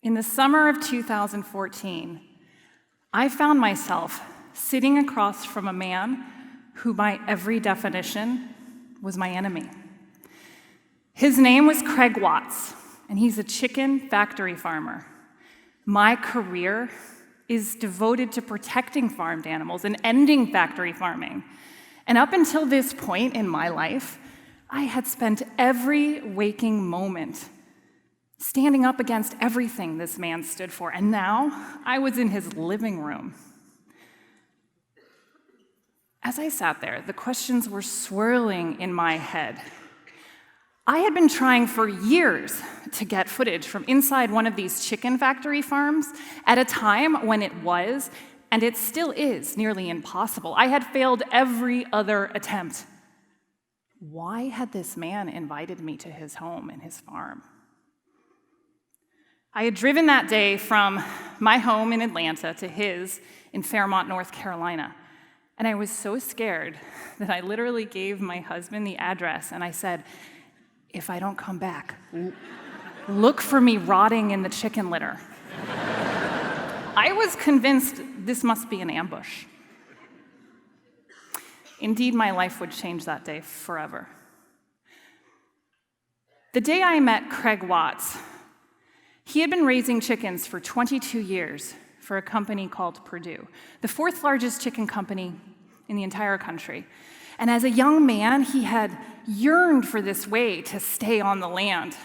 In the summer of 2014, I found myself sitting across from a man who, by every definition, was my enemy. His name was Craig Watts, and he's a chicken factory farmer. My career is devoted to protecting farmed animals and ending factory farming. And up until this point in my life, I had spent every waking moment standing up against everything this man stood for, and now I was in his living room. As I sat there, the questions were swirling in my head. I had been trying for years to get footage from inside one of these chicken factory farms at a time when it was, and it still is, nearly impossible. I had failed every other attempt. Why had this man invited me to his home and his farm? I had driven that day from my home in Atlanta to his in Fairmont, North Carolina. And I was so scared that I literally gave my husband the address and I said, if I don't come back, look for me rotting in the chicken litter. I was convinced this must be an ambush. Indeed, my life would change that day forever. The day I met Craig Watts, he had been raising chickens for 22 years for a company called Purdue, the fourth largest chicken company in the entire country. And as a young man, he had yearned for this way to stay on the land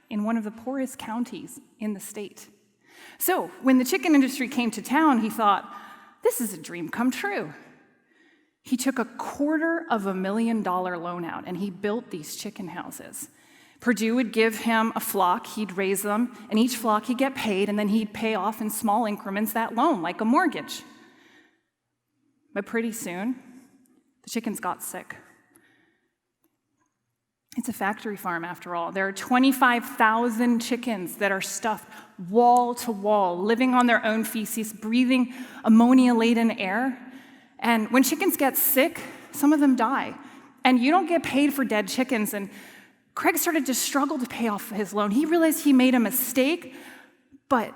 in one of the poorest counties in the state. So when the chicken industry came to town, he thought, this is a dream come true. He took a $250,000 loan out and he built these chicken houses. Purdue would give him a flock, he'd raise them, and each flock he'd get paid, and then he'd pay off in small increments that loan, like a mortgage. But pretty soon, the chickens got sick. It's a factory farm, after all. There are 25,000 chickens that are stuffed wall to wall, living on their own feces, breathing ammonia-laden air. And when chickens get sick, some of them die. And you don't get paid for dead chickens. And Craig started to struggle to pay off his loan. He realized he made a mistake, but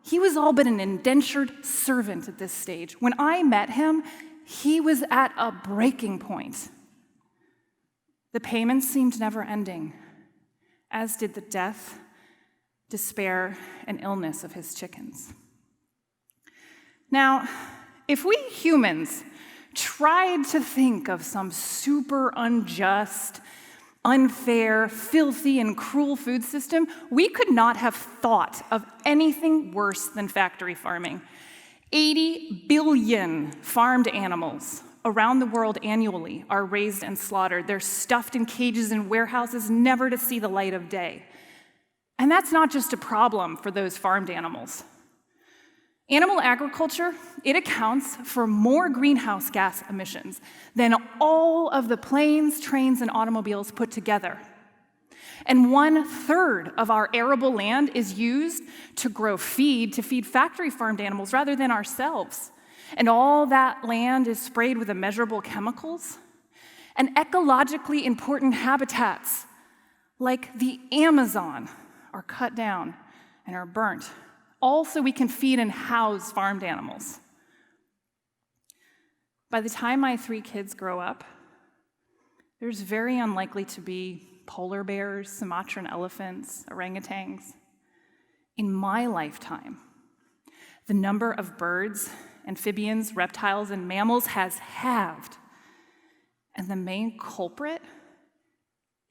he was all but an indentured servant at this stage. When I met him, he was at a breaking point. The payments seemed never ending, as did the death, despair, and illness of his chickens. Now, if we humans tried to think of some super unjust, unfair, filthy, and cruel food system, we could not have thought of anything worse than factory farming. 80 billion farmed animals around the world annually are raised and slaughtered. They're stuffed in cages in warehouses, never to see the light of day. And that's not just a problem for those farmed animals. Animal agriculture, it accounts for more greenhouse gas emissions than all of the planes, trains, and automobiles put together. And 1/3 of our arable land is used to grow feed, to feed factory farmed animals rather than ourselves. And all that land is sprayed with immeasurable chemicals. And ecologically important habitats, like the Amazon, are cut down and are burnt, all so we can feed and house farmed animals. By the time my 3 kids grow up, there's very unlikely to be polar bears, Sumatran elephants, orangutans. In my lifetime, the number of birds, amphibians, reptiles, and mammals has halved. And the main culprit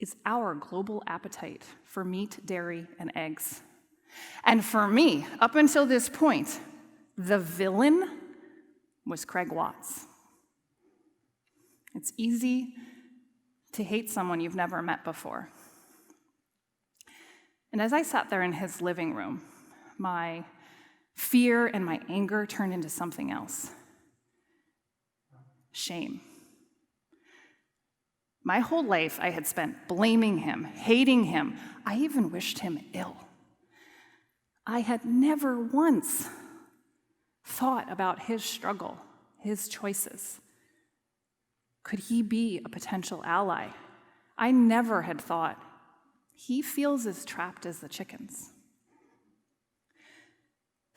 is our global appetite for meat, dairy, and eggs. And for me, up until this point, the villain was Craig Watts. It's easy to hate someone you've never met before. And as I sat there in his living room, my fear and my anger turned into something else. Shame. My whole life I had spent blaming him, hating him. I even wished him ill. I had never once thought about his struggle, his choices. Could he be a potential ally? I never had thought he feels as trapped as the chickens.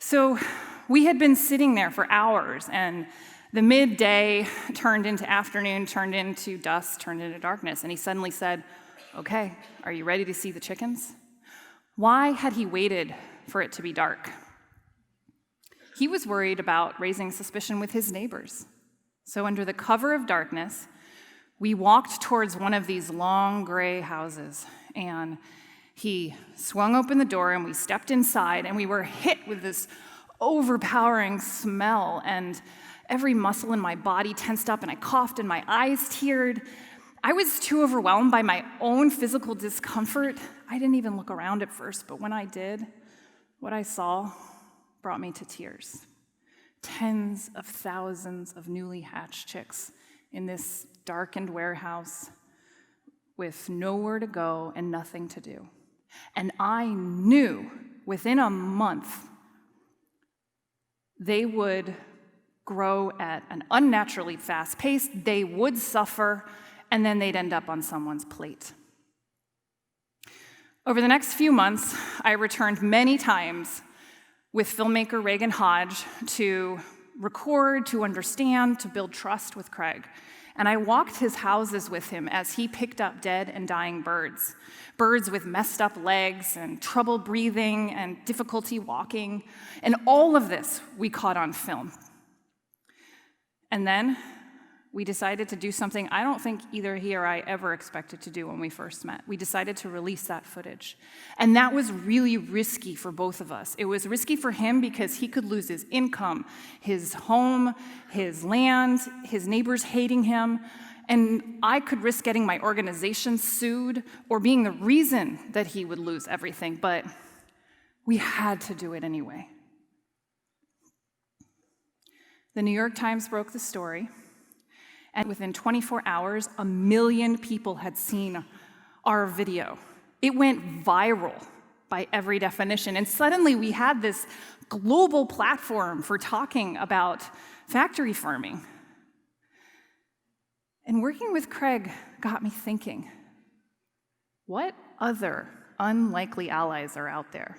So we had been sitting there for hours, and the midday turned into afternoon, turned into dusk, turned into darkness, and he suddenly said, "Okay, are you ready to see the chickens?" Why had he waited for it to be dark? He was worried about raising suspicion with his neighbors. So under the cover of darkness, we walked towards one of these long gray houses, and he swung open the door, and we stepped inside, and we were hit with this overpowering smell, and every muscle in my body tensed up, and I coughed, and my eyes teared. I was too overwhelmed by my own physical discomfort. I didn't even look around at first, but when I did, what I saw brought me to tears. Tens of thousands of newly hatched chicks in this darkened warehouse with nowhere to go and nothing to do. And I knew within a month they would grow at an unnaturally fast pace, they would suffer, and then they'd end up on someone's plate. Over the next few months, I returned many times with filmmaker Reagan Hodge to record, to understand, to build trust with Craig. And I walked his houses with him as he picked up dead and dying birds with messed up legs and trouble breathing and difficulty walking. And all of this we caught on film. And then we decided to do something I don't think either he or I ever expected to do when we first met. We decided to release that footage. And that was really risky for both of us. It was risky for him because he could lose his income, his home, his land, his neighbors hating him. And I could risk getting my organization sued or being the reason that he would lose everything. But we had to do it anyway. The New York Times broke the story. And within 24 hours, 1 million people had seen our video. It went viral by every definition. And suddenly we had this global platform for talking about factory farming. And working with Craig got me thinking, what other unlikely allies are out there?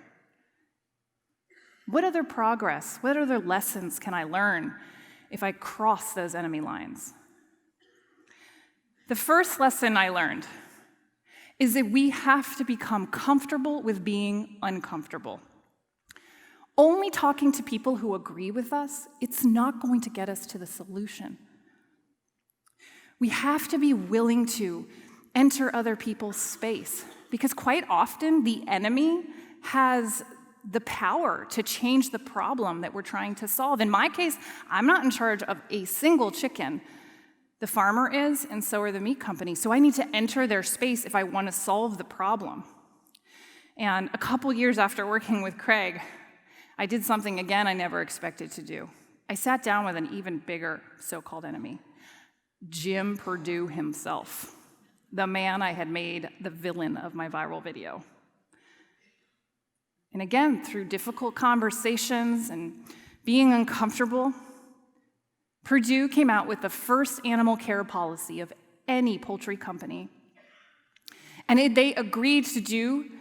What other progress, what other lessons can I learn if I cross those enemy lines? The first lesson I learned is that we have to become comfortable with being uncomfortable. Only talking to people who agree with us, it's not going to get us to the solution. We have to be willing to enter other people's space because quite often the enemy has the power to change the problem that we're trying to solve. In my case, I'm not in charge of a single chicken. The farmer is, and so are the meat companies. So I need to enter their space if I want to solve the problem. And a couple years after working with Craig, I did something again I never expected to do. I sat down with an even bigger so-called enemy, Jim Purdue himself, the man I had made the villain of my viral video. And again, through difficult conversations and being uncomfortable, Purdue came out with the first animal care policy of any poultry company. And they agreed to do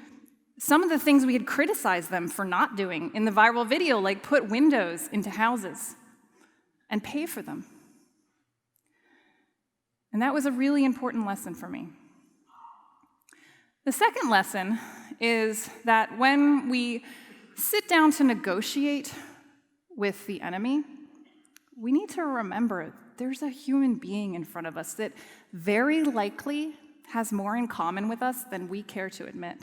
some of the things we had criticized them for not doing in the viral video, like put windows into houses and pay for them. And that was a really important lesson for me. The second lesson is that when we sit down to negotiate with the enemy, we need to remember there's a human being in front of us that very likely has more in common with us than we care to admit.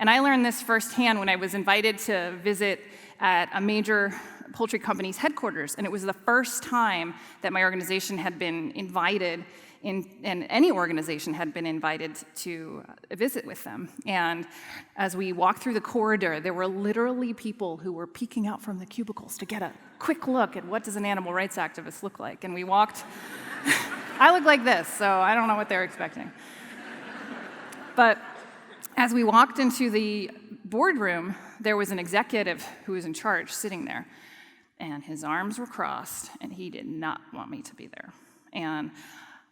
And I learned this firsthand when I was invited to visit at a major poultry company's headquarters, and it was the first time that my organization had been invited and any organization had been invited to visit with them. And as we walked through the corridor, there were literally people who were peeking out from the cubicles to get a quick look at what does an animal rights activist look like. And we walked, I look like this, so I don't know what they're expecting. But as we walked into the boardroom, there was an executive who was in charge sitting there, and his arms were crossed, and he did not want me to be there. And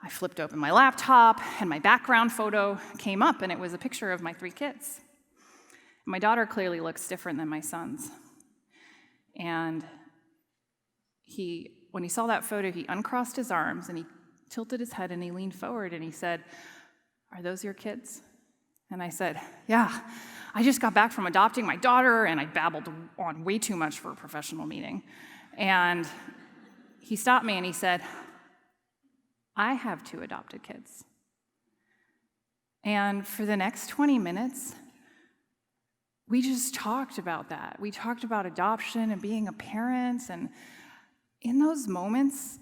I flipped open my laptop, and my background photo came up, and it was a picture of my 3 kids. My daughter clearly looks different than my sons. And when he saw that photo, he uncrossed his arms and he tilted his head and he leaned forward and he said, "Are those your kids?" And I said, "Yeah, I just got back from adopting my daughter," and I babbled on way too much for a professional meeting. And he stopped me and he said, "I have 2 adopted kids." And for the next 20 minutes, we just talked about that. We talked about adoption and being a parent, and in those moments,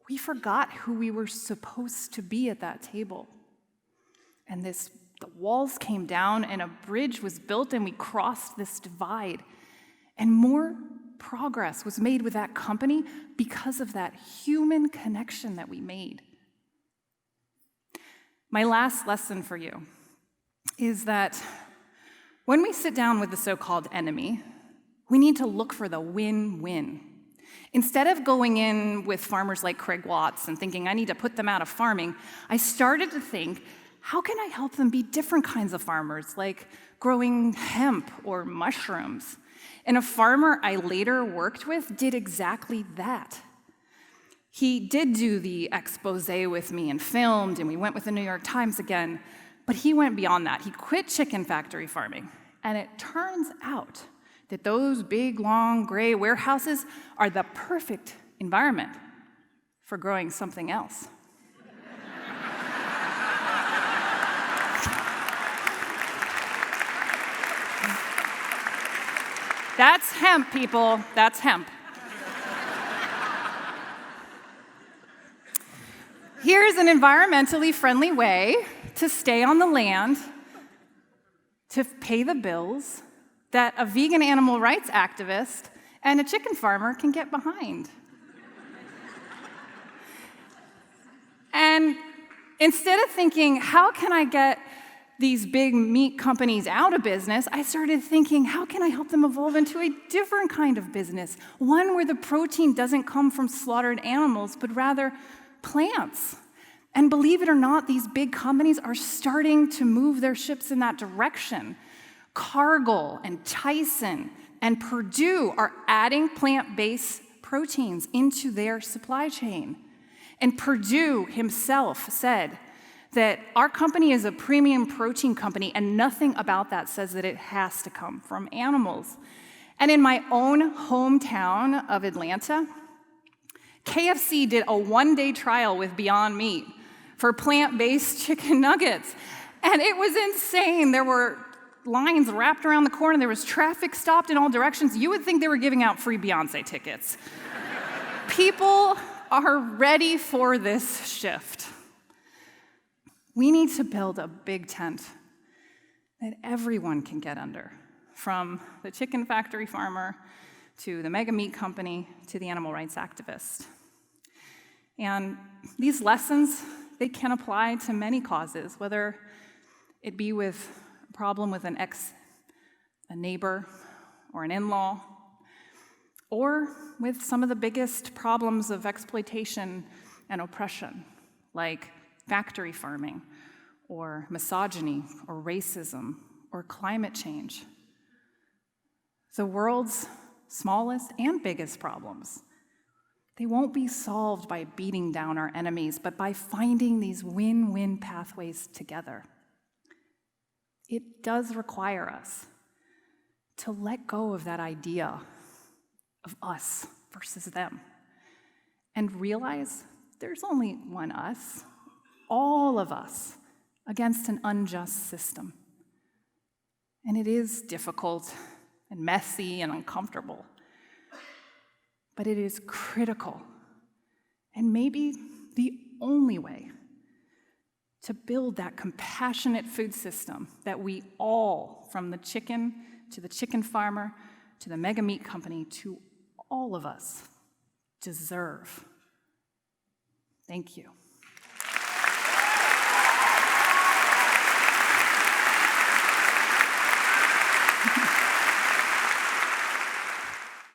we forgot who we were supposed to be at that table. And the walls came down and a bridge was built and we crossed this divide. And more progress was made with that company because of that human connection that we made. My last lesson for you is that when we sit down with the so-called enemy, we need to look for the win-win. Instead of going in with farmers like Craig Watts and thinking, I need to put them out of farming, I started to think, how can I help them be different kinds of farmers, like growing hemp or mushrooms? And a farmer I later worked with did exactly that. He did do the expose with me and filmed, and we went with the New York Times again, but he went beyond that. He quit chicken factory farming, and it turns out that those big, long, gray warehouses are the perfect environment for growing something else. That's hemp, people. That's hemp. Here's an environmentally friendly way to stay on the land, to pay the bills that a vegan animal rights activist and a chicken farmer can get behind. And instead of thinking, how can I get these big meat companies out of business, I started thinking, how can I help them evolve into a different kind of business? One where the protein doesn't come from slaughtered animals, but rather plants. And believe it or not, these big companies are starting to move their ships in that direction. Cargill and Tyson and Purdue are adding plant-based proteins into their supply chain. And Purdue himself said that our company is a premium protein company, and nothing about that says that it has to come from animals. And in my own hometown of Atlanta, KFC did a one-day trial with Beyond Meat for plant-based chicken nuggets. And it was insane. There were lines wrapped around the corner. There was traffic stopped in all directions. You would think they were giving out free Beyonce tickets. People are ready for this shift. We need to build a big tent that everyone can get under, from the chicken factory farmer to the mega meat company to the animal rights activist. And these lessons, they can apply to many causes, whether it be with a problem with a neighbor or an in-law, or with some of the biggest problems of exploitation and oppression, like factory farming, or misogyny, or racism, or climate change. The world's smallest and biggest problems, they won't be solved by beating down our enemies, but by finding these win-win pathways together. It does require us to let go of that idea of us versus them and realize there's only one us, all of us, against an unjust system. And it is difficult and messy and uncomfortable, but it is critical and maybe the only way to build that compassionate food system that we all, from the chicken to the chicken farmer to the mega meat company, to all of us, deserve. Thank you.